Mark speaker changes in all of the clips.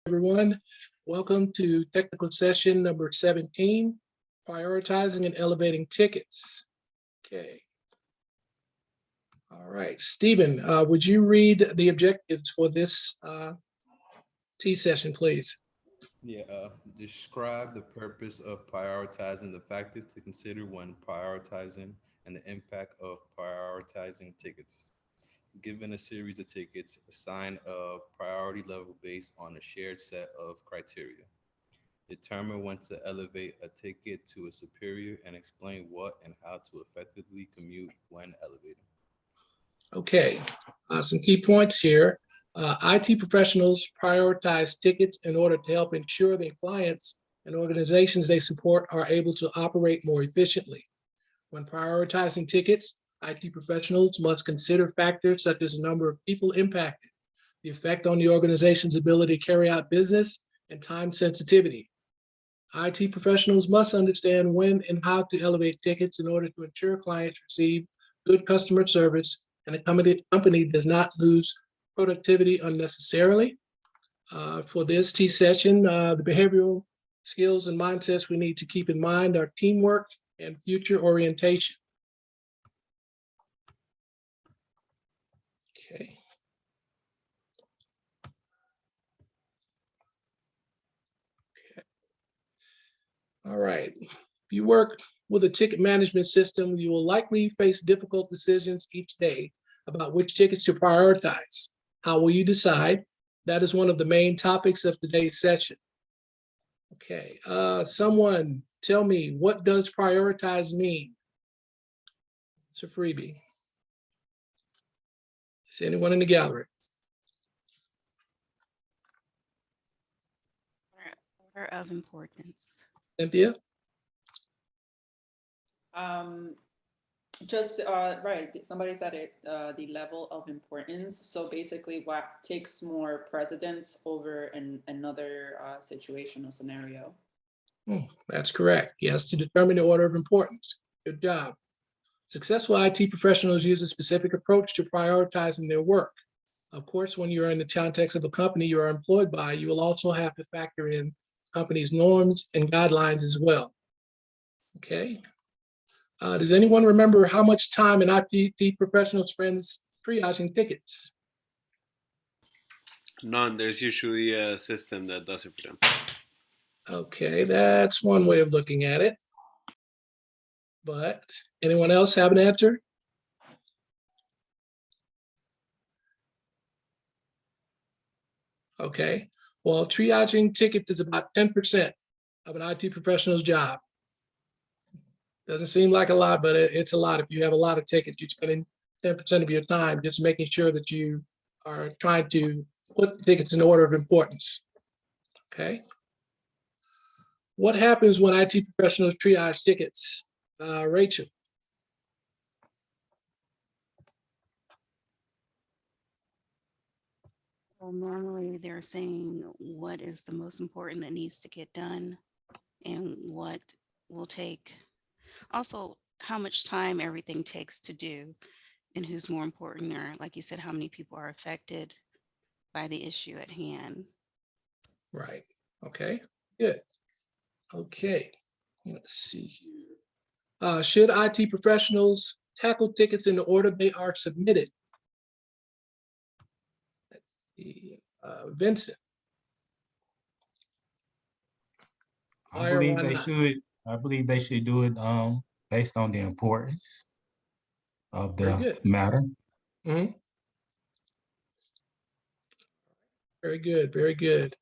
Speaker 1: Everyone. Welcome to technical session number 17, prioritizing and elevating tickets. Okay. All right, Stephen, would you read the objectives for this T session, please?
Speaker 2: Yeah, describe the purpose of prioritizing the factors to consider when prioritizing and the impact of prioritizing tickets. Given a series of tickets, assign a priority level based on a shared set of criteria. Determine when to elevate a ticket to a superior and explain what and how to effectively commute when elevating.
Speaker 1: Okay, some key points here. IT professionals prioritize tickets in order to help ensure their clients and organizations they support are able to operate more efficiently. When prioritizing tickets, IT professionals must consider factors such as the number of people impacted, the effect on the organization's ability to carry out business, and time sensitivity. IT professionals must understand when and how to elevate tickets in order to ensure clients receive good customer service and the company does not lose productivity unnecessarily. For this T session, the behavioral skills and mindsets we need to keep in mind are teamwork and future orientation. Okay. All right. If you work with a ticket management system, you will likely face difficult decisions each day about which tickets to prioritize. How will you decide? That is one of the main topics of today's session. Okay, someone tell me, what does prioritize mean? It's a freebie. Is anyone in the gallery?
Speaker 3: Order of importance.
Speaker 1: Cynthia?
Speaker 4: Just right, somebody said it, the level of importance. So basically what takes more precedence over another situation or scenario.
Speaker 1: That's correct. Yes, to determine the order of importance. Good job. Successful IT professionals use a specific approach to prioritizing their work. Of course, when you're in the context of a company you are employed by, you will also have to factor in the company's norms and guidelines as well. Okay. Does anyone remember how much time an IT professional spends triaging tickets?
Speaker 5: None. There's usually a system that does it for them.
Speaker 1: Okay, that's one way of looking at it. But anyone else have an answer? Okay, well, triaging tickets is about 10% of an IT professional's job. Doesn't seem like a lot, but it's a lot. If you have a lot of tickets, you're spending 10% of your time just making sure that you are trying to put the tickets in order of importance. Okay. What happens when IT professionals triage tickets? Rachel?
Speaker 3: Well, normally they're saying what is the most important that needs to get done and what will take. Also, how much time everything takes to do and who's more important, or like you said, how many people are affected by the issue at hand.
Speaker 1: Right. Okay, good. Okay, let's see here. Should IT professionals tackle tickets in the order they are submitted? Vincent?
Speaker 6: I believe they should. I believe they should do it based on the importance of the matter.
Speaker 1: Mm-hmm. Very good. Very good.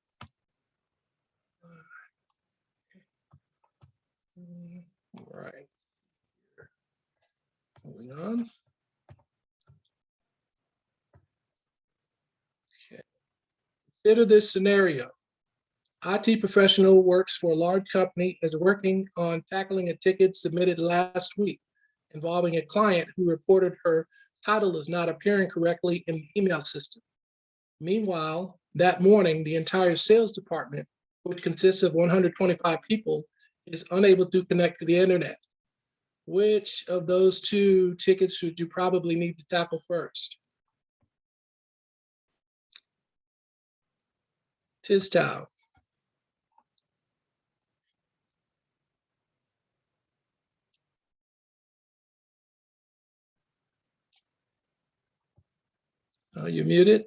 Speaker 1: All right. Moving on. Okay. Consider this scenario. IT professional works for a large company, is working on tackling a ticket submitted last week involving a client who reported her title is not appearing correctly in the email system. Meanwhile, that morning, the entire sales department, which consists of 125 people, is unable to connect to the internet. Which of those two tickets would you probably need to tackle first? 'Tis thou. You're muted.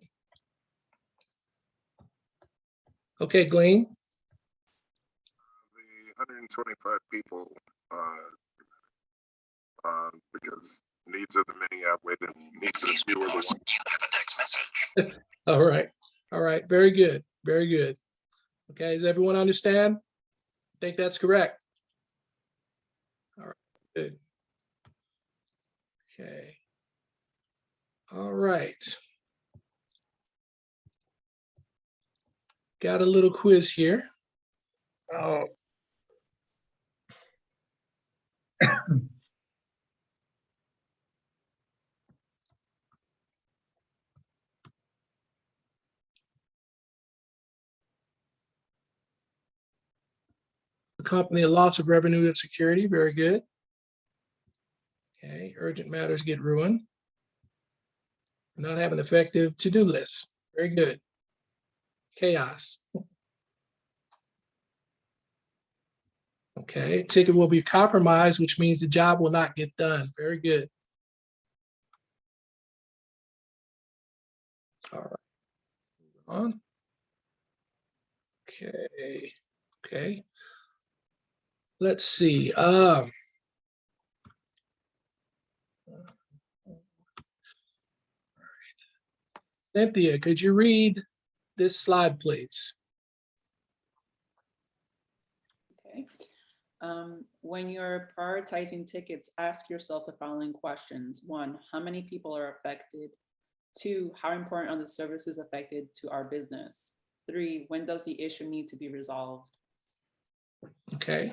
Speaker 1: Okay, Glenn.
Speaker 7: The 125 people, because needs of the many outweigh the needs of the few.
Speaker 1: All right. All right. Very good. Very good. Okay. Does everyone understand? I think that's correct. All right. Good. Okay. All right. Got a little quiz here. Oh. Accompany a loss of revenue and security. Very good. Okay. Urgent matters get ruined. Not have an effective to-do list. Very good. Chaos. Okay. Ticket will be compromised, which means the job will not get done. Very good. All right. Moving on. Okay. Okay. Let's see. Cynthia, could you read this slide, please?
Speaker 4: Okay. When you're prioritizing tickets, ask yourself the following questions. 1, how many people are affected? 2, how important are the services affected to our business? 3, when does the issue need to be resolved?
Speaker 1: Okay.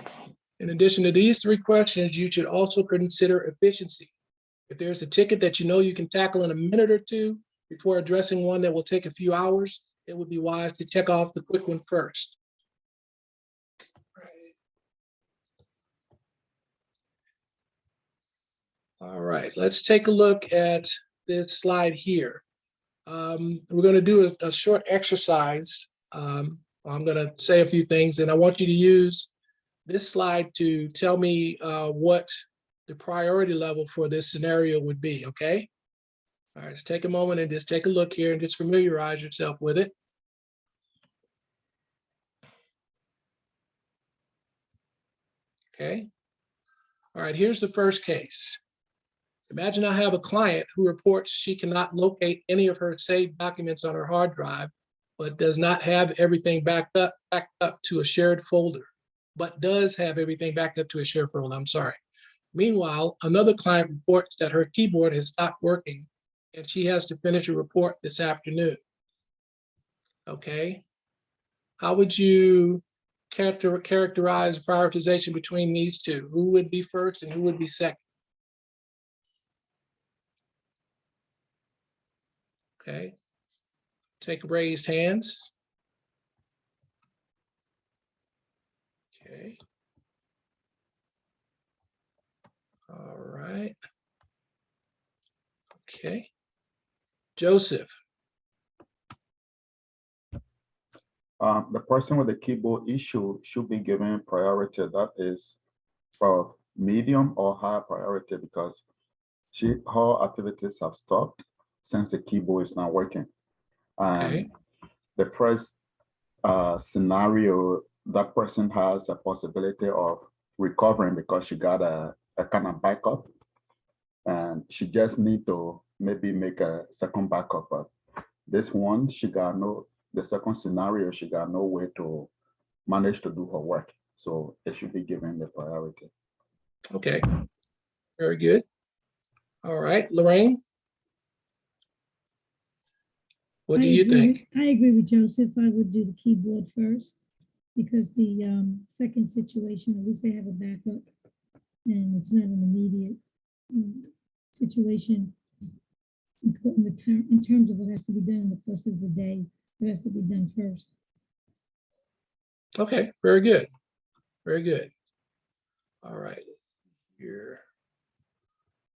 Speaker 1: In addition to these 3 questions, you should also consider efficiency. If there's a ticket that you know you can tackle in a minute or 2 before addressing one that will take a few hours, it would be wise to check off the quick one first. All right, let's take a look at this slide here. We're going to do a short exercise. I'm going to say a few things, and I want you to use this slide to tell me what the priority level for this scenario would be, okay? All right, let's take a moment and just take a look here and just familiarize yourself with it. Okay. All right, here's the first case. Imagine I have a client who reports she cannot locate any of her saved documents on her hard drive, but does not have everything backed up to a shared folder, but does have everything backed up to a shared folder, I'm sorry. Meanwhile, another client reports that her keyboard has stopped working and she has to finish a report this afternoon. Okay. How would you characterize prioritization between these two? Who would be first and who would be second? Okay. Take raised hands. Okay. All right. Okay. Joseph.
Speaker 8: The person with the keyboard issue should be given priority. That is for medium or high priority because her activities have stopped since the keyboard is not working. And the first scenario, that person has a possibility of recovering because she got a kind of backup, and she just need to maybe make a second backup. But this one, the second scenario, she got no way to manage to do her work. So it should be given the priority.
Speaker 1: Okay, very good. All right, Lorraine. What do you think?
Speaker 9: I agree with Joseph. I would do the keyboard first because the second situation, at least they have a backup and it's not an immediate situation in terms of what has to be done in the course of the day. It has to be done first.
Speaker 1: Okay, very good. Very good. All right, here.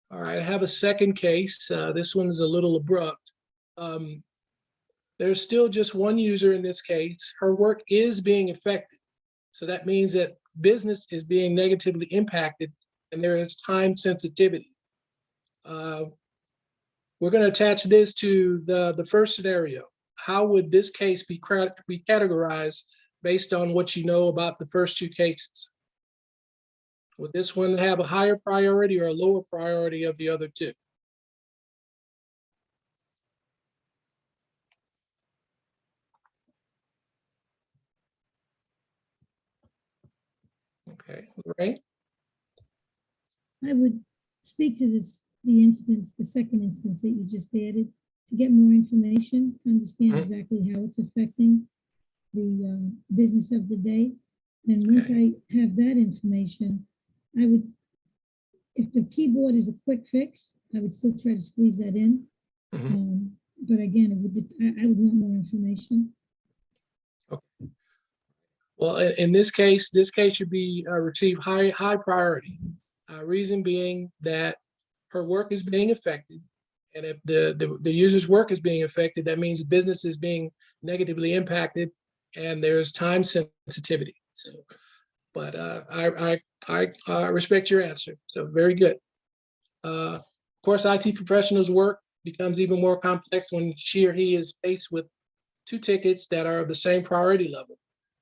Speaker 1: All right, I have a second case. This one is a little abrupt. there's still just one user in this case. Her work is being affected. So that means that business is being negatively impacted and there is time sensitivity. We're going to attach this to the first scenario. How would this case be categorized based on what you know about the first two cases? Would this one have a higher priority or a lower priority of the other two? Okay, Lorraine?
Speaker 9: I would speak to the second instance that you just added, to get more information, to understand exactly how it's affecting the business of the day. And once I have that information, I would, if the keyboard is a quick fix, I would still try to squeeze that in. But again, I would want more information.
Speaker 1: Okay. Well, in this case should be receive high priority. Reason being that her work is being affected, and if the user's work is being affected, that means business is being negatively impacted, and there's time sensitivity. So, but I respect your answer. So very good. Of course, IT professionals' work becomes even more complex when she or he is faced with two tickets that are of the same priority level.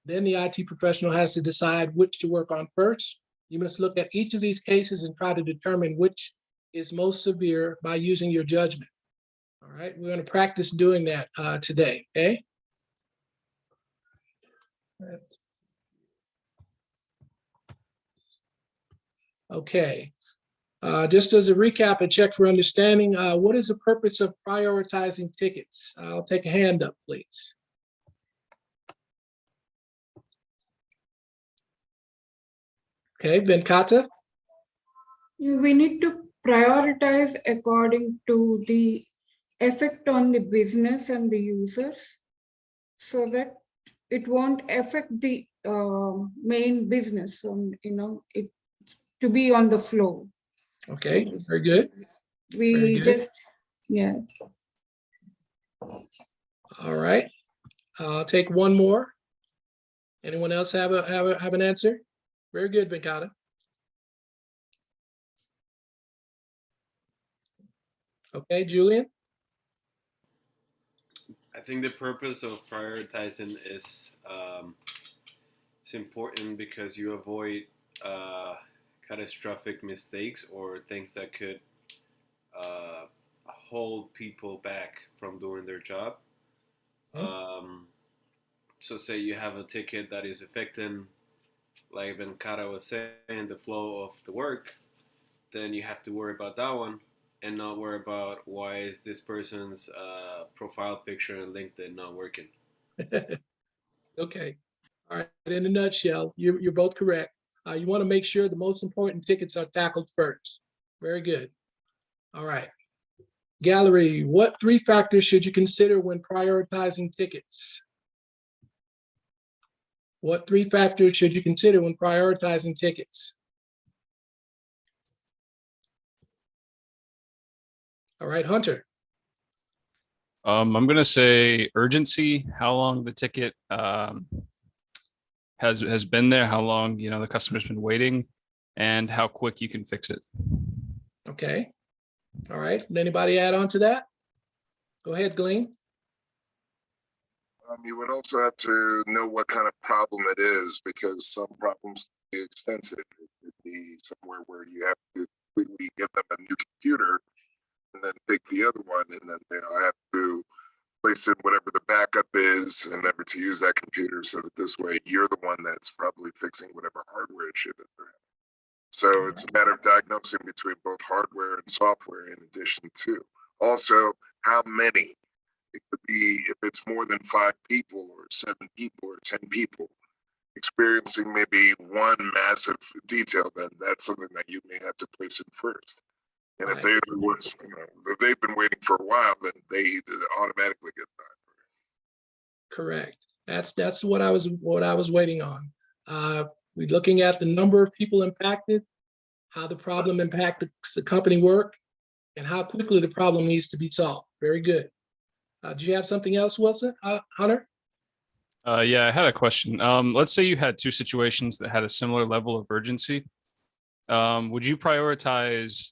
Speaker 1: Then the IT professional has to decide which to work on first. You must look at each of these cases and try to determine which is most severe by using your judgment. All right, we're going to practice doing that today, okay? Okay, just as a recap and check for understanding, what is the purpose of prioritizing tickets? I'll take a hand up, please. Okay, Venkata?
Speaker 10: We need to prioritize according to the effect on the business and the users, so that it won't affect the main business, it to be on the flow.
Speaker 1: Okay, very good.
Speaker 10: We just, yeah.
Speaker 1: All right, I'll take one more. Anyone else have an answer? Very good, Venkata. Okay, Julian?
Speaker 5: I think the purpose of prioritizing is it's important because you avoid catastrophic mistakes or things that could hold people back from doing their job. So say you have a ticket that is affecting, like Venkata was saying, the flow of the work, then you have to worry about that one and not worry about why is this person's profile picture on LinkedIn not working.
Speaker 1: Okay. All right. In a nutshell, you're both correct. You want to make sure the most important tickets are tackled first. Very good. All right. Gallery, what 3 factors should you consider when prioritizing tickets? What 3 factors should you consider when prioritizing tickets? All right, Hunter.
Speaker 11: I'm going to say urgency, how long the ticket has been there, how long the customer's been waiting, and how quick you can fix it.
Speaker 1: Okay. All right. Anybody add on to that? Go ahead, Glenn.
Speaker 7: You would also have to know what kind of problem it is, because some problems can be extensive. It could be somewhere where you have to completely give them a new computer and then take the other one, and then they'll have to place in whatever the backup is and never to use that computer, so that this way you're the one that's probably fixing whatever hardware issue that they're having. So it's a matter of diagnosing between both hardware and software, in addition to also how many. It could be, if it's more than 5 people or 7 people or 10 people experiencing maybe one massive detail, then that's something that you may have to place in first. And if if they've been waiting for a while, then they automatically get that.
Speaker 1: Correct. That's what I was waiting on. We're looking at the number of people impacted, how the problem impacts the company work, and how quickly the problem needs to be solved. Very good. Do you have something else, Wilson? Hunter?
Speaker 11: Yeah, I had a question. Let's say you had two situations that had a similar level of urgency. Would you prioritize,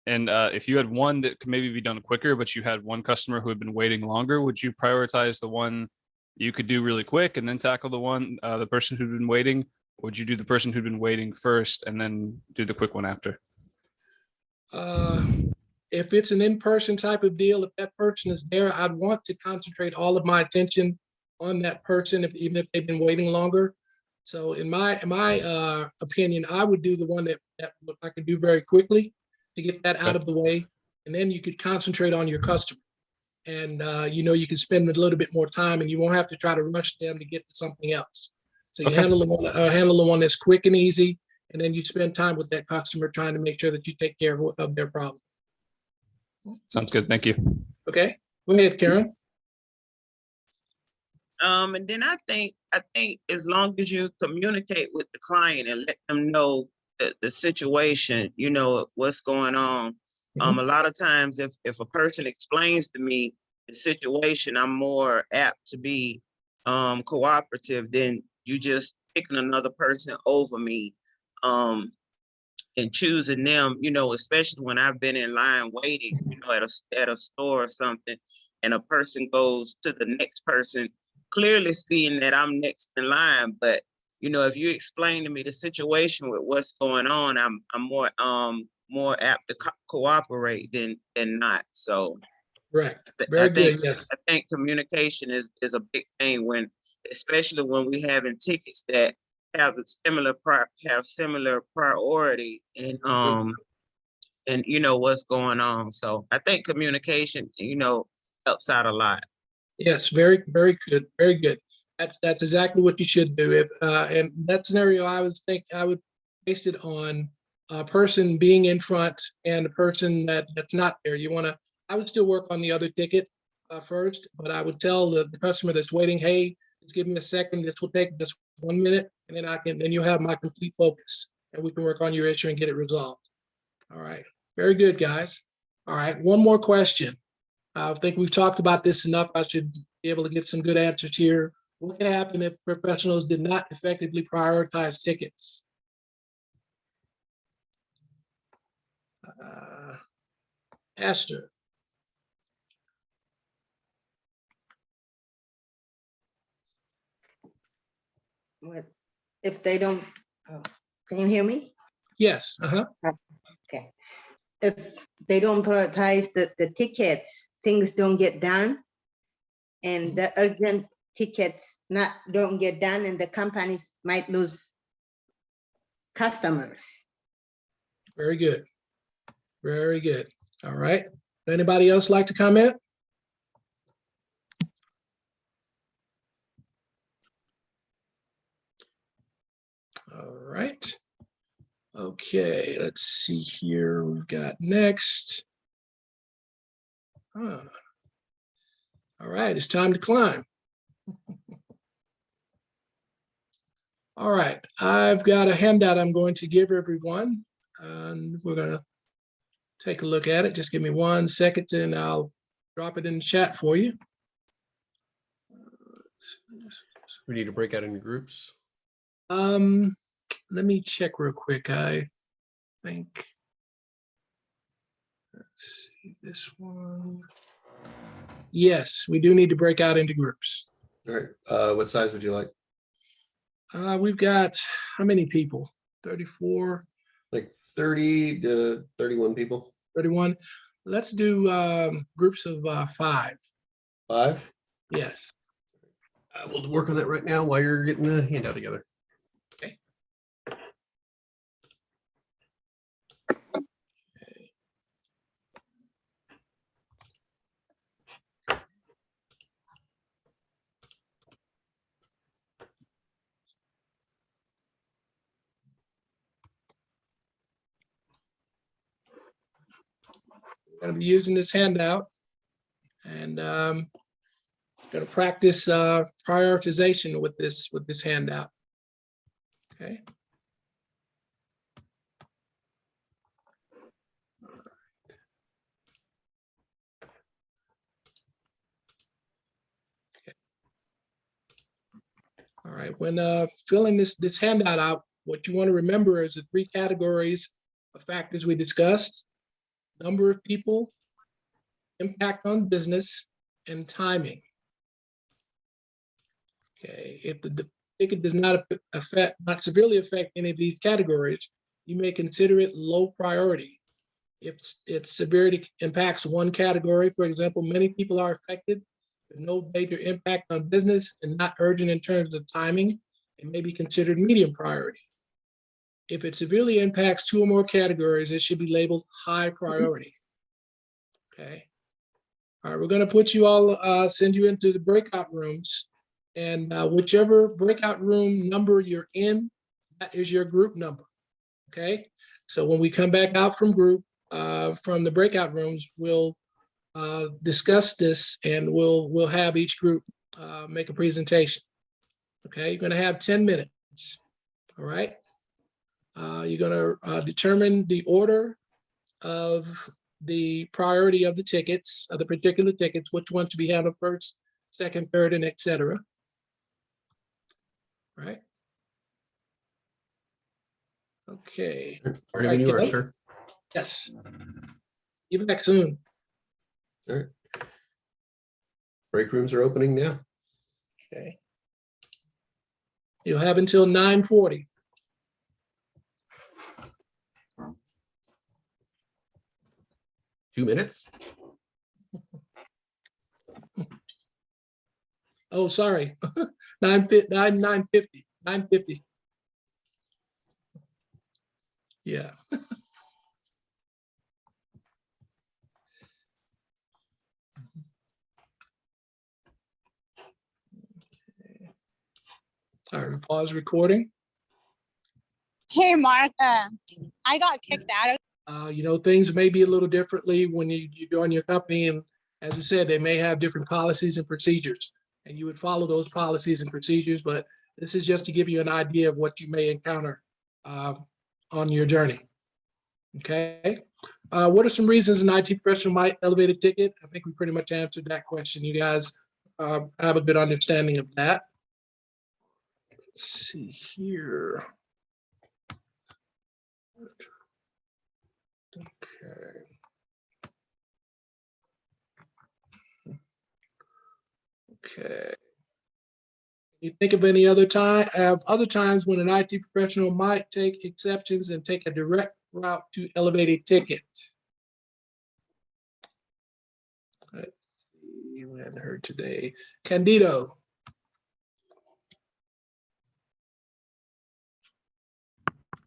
Speaker 11: and if you had one that could maybe be done quicker, but you had one customer who had been waiting longer, would you prioritize the one you could do really quick and then tackle the person who'd been waiting? Or would you do the person who'd been waiting first and then do the quick one after?
Speaker 1: If it's an in-person type of deal, if that person is there, I'd want to concentrate all of my attention on that person, even if they've been waiting longer. So in my opinion, I would do the one that I could do very quickly to get that out of the way. And then you could concentrate on your customer. And you can spend a little bit more time and you won't have to try to rush them to get to something else. So you handle the one that's quick and easy, and then you spend time with that customer trying to make sure that you take care of their problem.
Speaker 11: Sounds good. Thank you.
Speaker 1: Okay, go ahead, Karen.
Speaker 12: And then I think as long as you communicate with the client and let them know the situation, what's going on. A lot of times if a person explains to me the situation, I'm more apt to be cooperative than you just picking another person over me and choosing them, especially when I've been in line waiting, at a store or something, and a person goes to the next person, clearly seeing that I'm next in line. But, if you explain to me the situation with what's going on, I'm more apt to cooperate than not. So
Speaker 1: Correct. Very good. Yes.
Speaker 12: I think communication is a big thing especially when we having tickets that have similar priority and what's going on. So I think communication, helps out a lot.
Speaker 1: Yes, very, very good. Very good. That's exactly what you should do. If and that scenario, I would base it on a person being in front and a person that's not there. I would still work on the other ticket first, but I would tell the customer that's waiting, hey, just give me a second. This will take just 1 minute, and then you'll have my complete focus, and we can work on your issue and get it resolved. All right, very good, guys. All right, one more question. I think we've talked about this enough. I should be able to get some good answers here. What can happen if professionals did not effectively prioritize tickets? Esther.
Speaker 13: What if they don't? Can you hear me?
Speaker 1: Yes.
Speaker 13: Okay. If they don't prioritize the tickets, things don't get done, and the urgent tickets don't get done, and the companies might lose customers.
Speaker 1: Very good. Very good. All right. Anybody else like to comment? All right. Okay, let's see here. We've got next. All right, it's time to climb. All right, I've got a handout I'm going to give everyone, and we're going to take a look at it. Just give me 1 second and I'll drop it in the chat for you.
Speaker 14: We need to break out into groups.
Speaker 1: Let me check real quick. I think, let's see this one. Yes, we do need to break out into groups.
Speaker 14: All right. What size would you like?
Speaker 1: We've got how many people? 34.
Speaker 14: Like 30 to 31 people.
Speaker 1: 31. Let's do groups of 5.
Speaker 14: 5?
Speaker 1: Yes.
Speaker 14: We'll work on that right now while you're getting the handout together.
Speaker 1: Okay. We're going to be using this handout and going to practice prioritization with this handout. Okay. All right, when filling this handout out, what you want to remember is the 3 categories of factors we discussed: number of people, impact on business, and timing. Okay, if the ticket does not severely affect any of these categories, you may consider it low priority. If its severity impacts one category, for example, many people are affected, with no major impact on business and not urgent in terms of timing, it may be considered medium priority. If it severely impacts 2 or more categories, it should be labeled high priority. Okay. All right, we're going to put you all, send you into the breakout rooms, and whichever breakout room number you're in, that is your group number. Okay. So when we come back out from the breakout rooms, we'll discuss this, and we'll have each group make a presentation. Okay, you're going to have 10 minutes. All right. You're going to determine the order of the priority of the tickets, of the particular tickets, which one to be handled first, second, third, and etc. Right. Okay.
Speaker 14: Ready when you are, sir.
Speaker 1: Yes. Get back soon.
Speaker 14: All right. Break rooms are opening now.
Speaker 1: Okay. You'll have until 9:40.
Speaker 14: Two minutes.
Speaker 1: Oh, sorry. 9:50. Yeah. All right, pause recording.
Speaker 15: Hey, Mark, I got kicked out.
Speaker 1: You know, things may be a little differently when you join your company, and as you said, they may have different policies and procedures, and you would follow those policies and procedures, but this is just to give you an idea of what you may encounter on your journey. Okay. What are some reasons an IT professional might elevate a ticket? I think we pretty much answered that question. You guys have a good understanding of that. Let's see here. Okay. Okay. You think of any other times when an IT professional might take exceptions and take a direct route to elevate a ticket? Let's see, we hadn't heard today. Candido.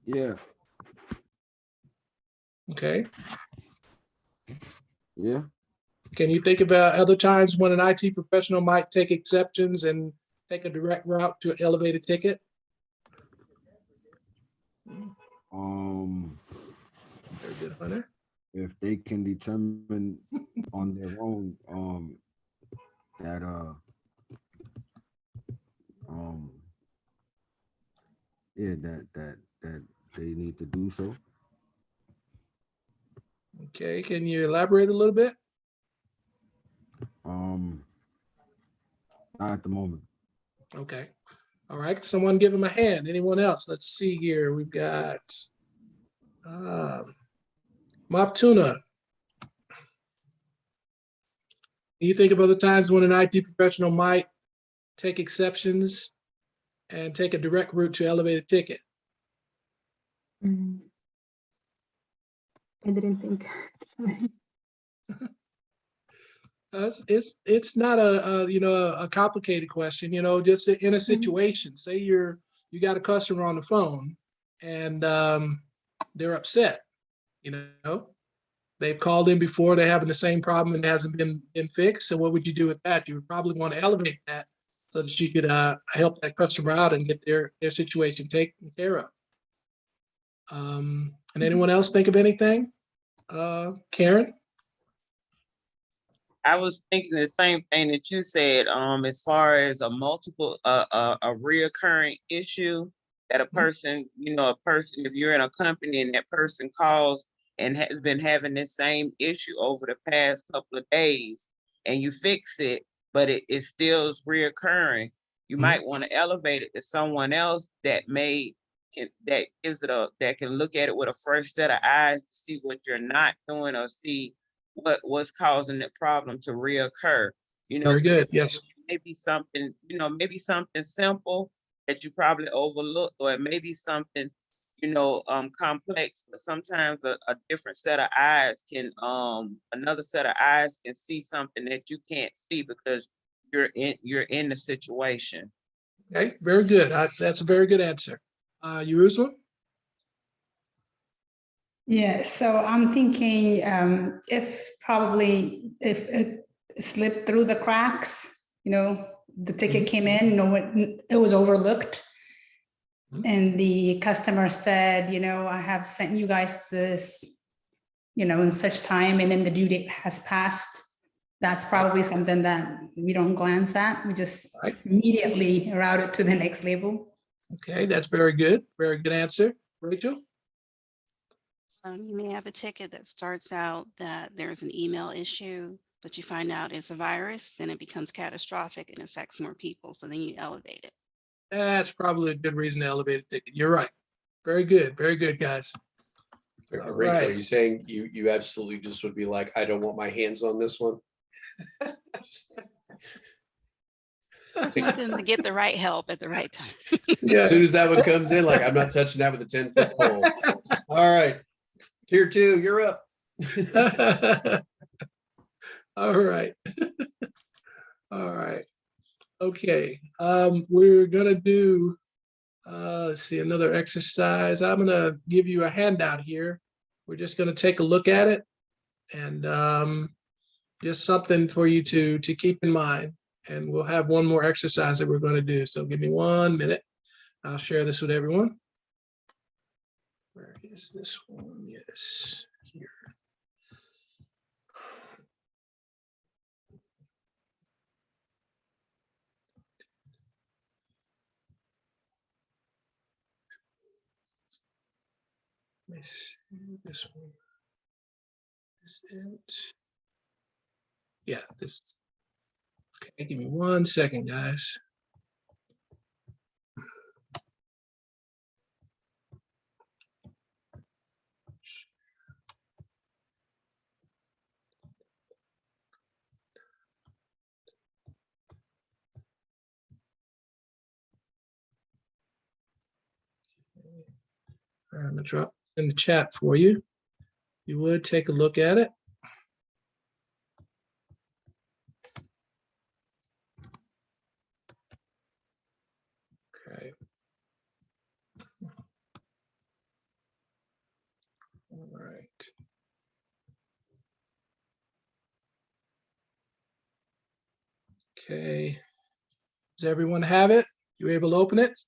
Speaker 16: Yeah.
Speaker 1: Okay.
Speaker 16: Yeah.
Speaker 1: Can you think about other times when an IT professional might take exceptions and take a direct route to elevate a ticket? Very good, Hunter.
Speaker 16: If they can determine on their own that yeah, that they need to do so.
Speaker 1: Okay, can you elaborate a little bit?
Speaker 16: Not at the moment.
Speaker 1: Okay. All right, someone give him a hand. Anyone else? Let's see here. We've got Maftuna. You think of other times when an IT professional might take exceptions and take a direct route to elevate a ticket?
Speaker 17: I didn't think.
Speaker 1: It's not a complicated question, just in a situation. Say you got a customer on the phone and they're upset, they've called in before, they're having the same problem and it hasn't been fixed. So what would you do with that? You would probably want to elevate that so that you could help that customer out and get their situation taken care of. And anyone else think of anything? Karen?
Speaker 12: I was thinking the same thing that you said, as far as a reoccurring issue that a person, if you're in a company and that person calls and has been having this same issue over the past couple of days and you fix it, but it still is reoccurring, you might want to elevate it to someone else that can look at it with a fresh set of eyes to see what you're not doing or see what's causing the problem to reoccur. You know,
Speaker 1: very good. Yes.
Speaker 12: maybe something, maybe something simple that you probably overlooked, or it may be something, complex, but sometimes a different set of eyes can, another set of eyes can see something that you can't see because you're in the situation.
Speaker 1: Okay, very good. That's a very good answer. Jerusalem?
Speaker 18: Yeah, so I'm thinking if it slipped through the cracks, the ticket came in, it was overlooked. And the customer said, I have sent you guys this, in such time, and then the due date has passed. That's probably something that we don't glance at. We just immediately route it to the next label.
Speaker 1: Okay, that's very good. Very good answer. Rachel?
Speaker 3: You may have a ticket that starts out that there's an email issue, but you find out it's a virus, then it becomes catastrophic and affects more people. So then you elevate it.
Speaker 1: That's probably a good reason to elevate a ticket. You're right. Very good. Very good, guys.
Speaker 14: Rachel,
Speaker 1: right.
Speaker 14: Are you saying you absolutely just would be like, I don't want my hands on this one?
Speaker 3: Want them to get the right help at the right time.
Speaker 14: As soon as that one comes in, like, I'm not touching that with a 10-foot pole. All right. Tier 2, you're up.
Speaker 1: All right. All right. Okay. We're gonna do let's see, another exercise. I'm gonna give you a handout here. We're just gonna take a look at it, and just something for you to keep in mind. And we'll have one more exercise that we're going to do. So give me 1 minute. I'll share this with everyone. Where is this one? Yes, here. Let me see this one. Is it? Yeah, this. Okay, give me 1 second, guys. I'm gonna drop in the chat for you. You would take a look at it. Okay. All right. Okay. Does everyone have it? You able to open it?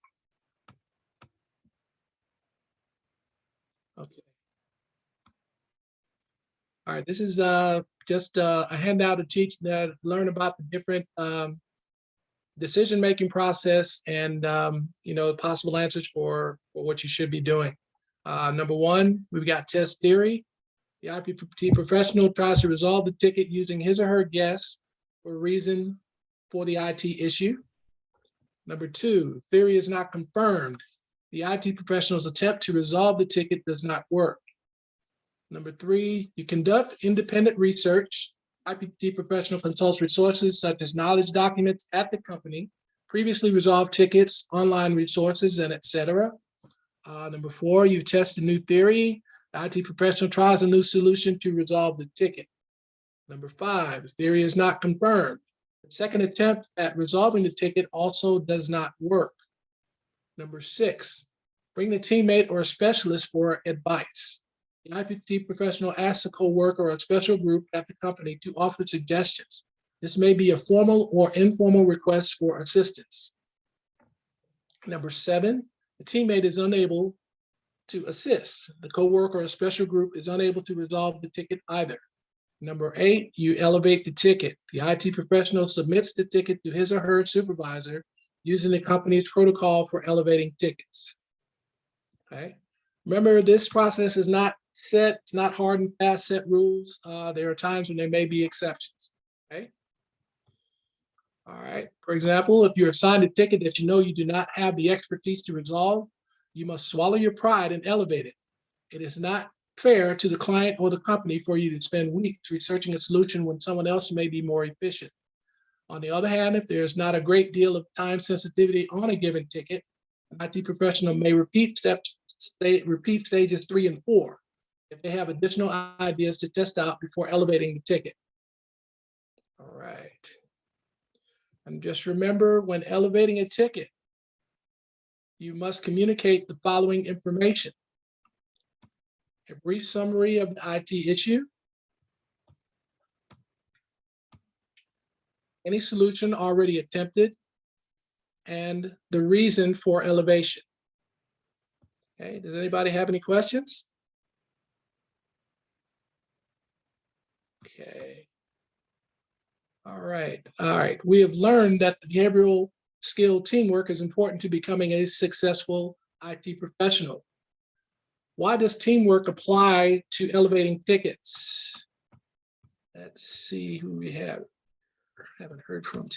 Speaker 1: Okay. All right, this is just a handout to teach learn about the different decision-making process and possible answers for what you should be doing. Number 1, we've got test theory. The IT professional tries to resolve the ticket using his or her guess or reason for the IT issue. Number 2, theory is not confirmed. The IT professional's attempt to resolve the ticket does not work. Number 3, you conduct independent research. IPT professional consults resources such as knowledge documents at the company, previously resolved tickets, online resources, and etc. Number 4, you test a new theory. The IT professional tries a new solution to resolve the ticket. Number 5, the theory is not confirmed. The second attempt at resolving the ticket also does not work. Number 6, bring the teammate or a specialist for advice. The IPT professional asks a coworker or a special group at the company to offer suggestions. This may be a formal or informal request for assistance. Number 7, the teammate is unable to assist. The coworker or a special group is unable to resolve the ticket either. Number 8, you elevate the ticket. The IT professional submits the ticket to his or her supervisor using the company's protocol for elevating tickets. Okay. Remember, this process is not set, it's not hard and fast set rules. There are times when there may be exceptions. Okay. All right. For example, if you're assigned a ticket that you know you do not have the expertise to resolve, you must swallow your pride and elevate it. It is not fair to the client or the company for you to spend weeks researching a solution when someone else may be more efficient. On the other hand, if there's not a great deal of time sensitivity on a given ticket, an IT professional may repeat stages 3 and 4 if they have additional ideas to test out before elevating the ticket. All right. And just remember, when elevating a ticket, you must communicate the following information: a brief summary of the IT issue, any solution already attempted, and the reason for elevation. Okay, does anybody have any questions? Okay. All right. We have learned that behavioral skill teamwork is important to becoming a successful IT professional. Why does teamwork apply to elevating tickets? Let's see who we have. Haven't heard from.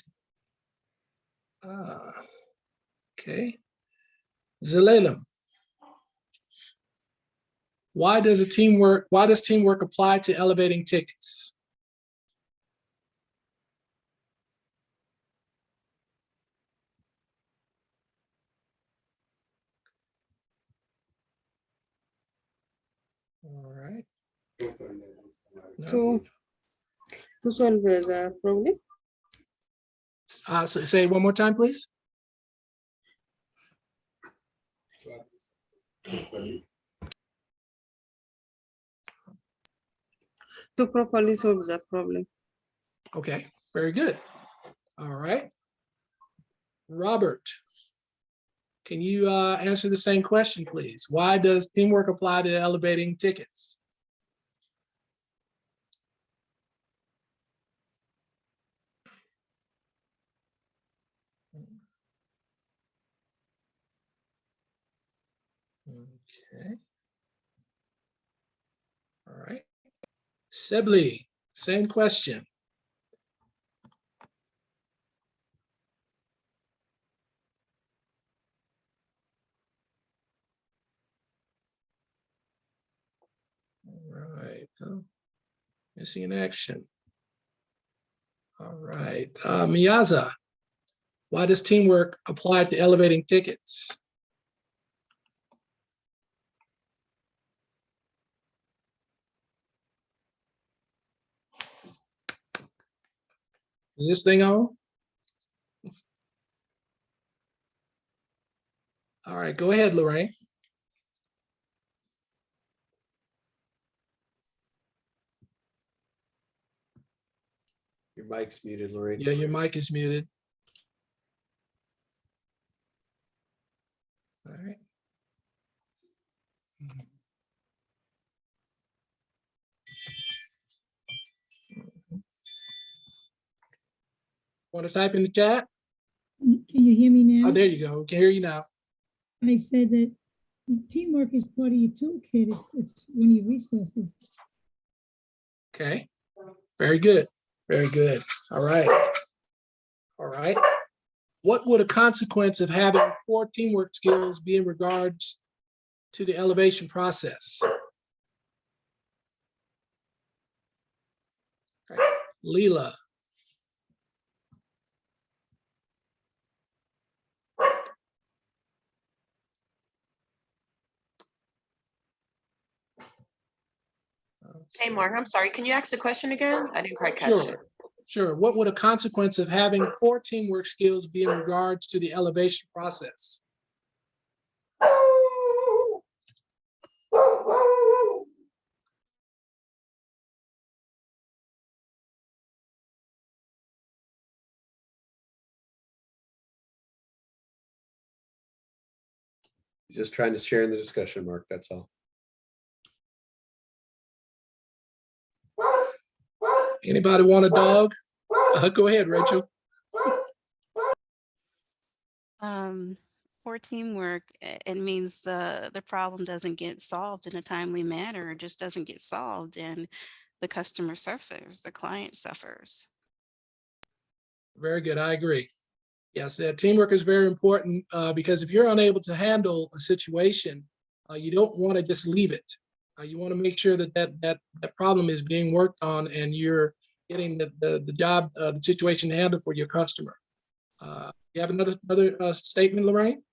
Speaker 1: Okay. Zelalem. Why does teamwork apply to elevating tickets? All right.
Speaker 19: To solve a problem.
Speaker 1: So say it one more time, please.
Speaker 19: To properly solve the problem.
Speaker 1: Okay, very good. All right. Robert, can you answer the same question, please? Why does teamwork apply to elevating tickets? Okay. All right. Sibley, same question. All right. Oh, missing in action. All right. Miyaza, why does teamwork apply to elevating tickets? Is this thing on? All right, go ahead, Lorraine.
Speaker 14: Your mic's muted, Lorraine.
Speaker 1: Yeah, your mic is muted. All right. Want to type in the chat?
Speaker 9: Can you hear me now?
Speaker 1: Oh, there you go. We can hear you now.
Speaker 9: I said that teamwork is part of your toolkit. It's one of your resources.
Speaker 1: Okay. Very good. Very good. All right. All right. What would a consequence of having poor teamwork skills be in regards to the elevation process? All right. Leela.
Speaker 20: Hey, Mark, I'm sorry. Can you ask the question again? I didn't quite catch it.
Speaker 1: Sure. What would a consequence of having poor teamwork skills be in regards to the elevation process?
Speaker 14: He's just trying to share in the discussion, Mark. That's all.
Speaker 1: Anybody want a dog? Go ahead, Rachel.
Speaker 3: For teamwork, it means the problem doesn't get solved in a timely manner. It just doesn't get solved, and the customer suffers, the client suffers.
Speaker 1: Very good. I agree. Yes, teamwork is very important because if you're unable to handle a situation, you don't want to just leave it. You want to make sure that that problem is being worked on and you're getting the job, the situation handled for your customer. You have another statement, Lorraine?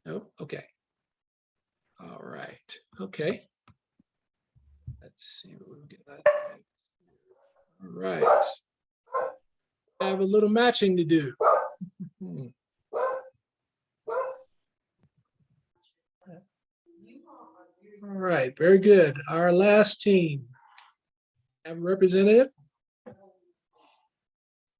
Speaker 1: No? Okay. All right. Okay. Let's see what we got. All right. I have a little matching to do. All right, very good. Our last team. Have a representative?